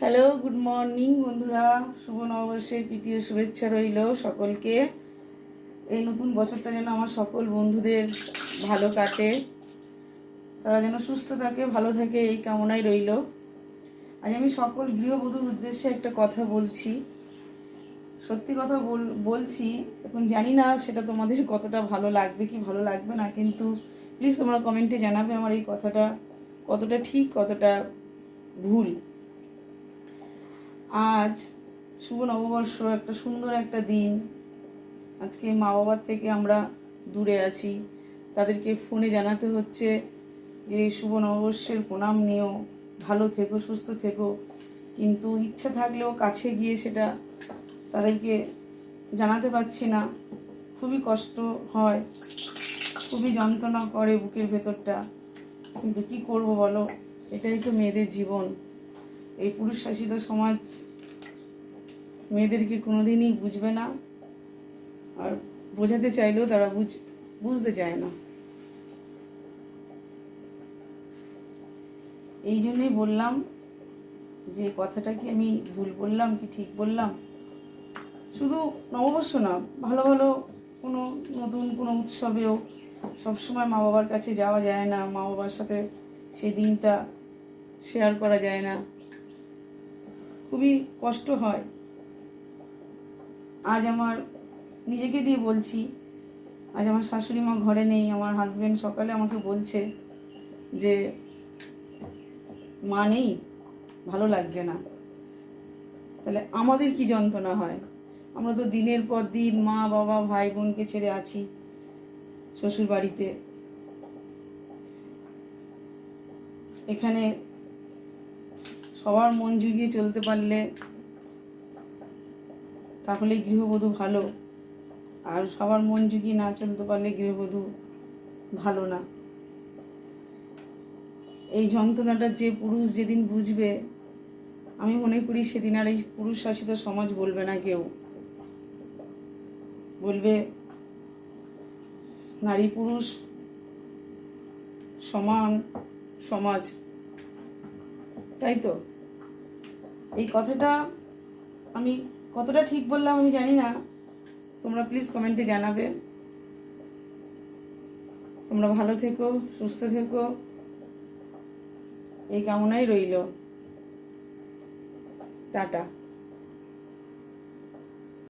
Hello, good morning বন্ধুরা। শুভ নববর্ষের প্রীতি ও শুভেচ্ছা রইল সকলকে। এই নতুন বছরটা যেন আমার সকল বন্ধুদের ভালো কাটে, তারা যেন সুস্থ থাকে, ভালো থাকে, এই কামনাই রইল। আজ আমি সকল গৃহবধূর উদ্দেশ্যে একটা কথা বলছি, সত্যি কথা বলছি। এখন জানি না সেটা তোমাদের কতটা ভালো লাগবে কি ভালো লাগবে না, কিন্তু প্লিজ তোমরা কমেন্টে জানাবে আমার এই কথাটা কতটা ঠিক কতটা ভুল। আজ শুভ নববর্ষ, একটা সুন্দর একটা দিন। আজকে মা বাবার থেকে আমরা দূরে আছি, তাদেরকে ফোনে জানাতে হচ্ছে যে শুভ নববর্ষের প্রণাম নিও, ভালো থেকো, সুস্থ থেকো। কিন্তু ইচ্ছা থাকলেও কাছে গিয়ে সেটা তাদেরকে জানাতে পারছি না। খুবই কষ্ট হয়, খুবই যন্ত্রণা করে বুকের ভেতরটা, কিন্তু কি করব বলো, এটাই তো মেয়েদের জীবন। এই পুরুষ শাসিত সমাজ মেয়েদেরকে কোনোদিনই বুঝবে না, আর বোঝাতে চাইলেও তারা বুঝতে চায় না। এই জন্যই বললাম যে কথাটা কি আমি ভুল বললাম কি ঠিক বললাম। শুধু নববর্ষ না, ভালো ভালো কোনো নতুন কোনো উৎসবেও সবসময় মা বাবার কাছে যাওয়া যায় না, মা বাবার সাথে সেই দিনটা শেয়ার করা যায় না, খুবই কষ্ট হয়। আজ আমার নিজেকে দিয়ে বলছি, আজ আমার শাশুড়ি মা ঘরে নেই। আমার হাজব্যান্ড সকালে আমাকে বলছে যে মা নেই, ভালো লাগছে না। তাহলে আমাদের কি যন্ত্রণা হয়। আমরা তো দিনের পর দিন মা বাবা ভাই বোনকে ছেড়ে আছি শ্বশুর বাড়িতে। এখানে সবার মন জুগিয়ে চলতে পারলে তাহলেই গৃহবধূ ভালো, আর সবার মন জুগিয়ে না চলতে পারলে গৃহবধূ ভালো না। এই যন্ত্রণাটা যে পুরুষ যেদিন বুঝবে, আমি মনে করি সেদিন আর এই পুরুষ শাসিত সমাজ বলবে না কেউ, বলবে নারী পুরুষ সমান সমাজ। তাই তো, এই কথাটা আমি কতটা ঠিক বললাম আমি জানি না, তোমরা প্লিজ কমেন্টে জানাবে। তোমরা ভালো থেকো, সুস্থ থেকো, এই কামনাই রইল। টাটা।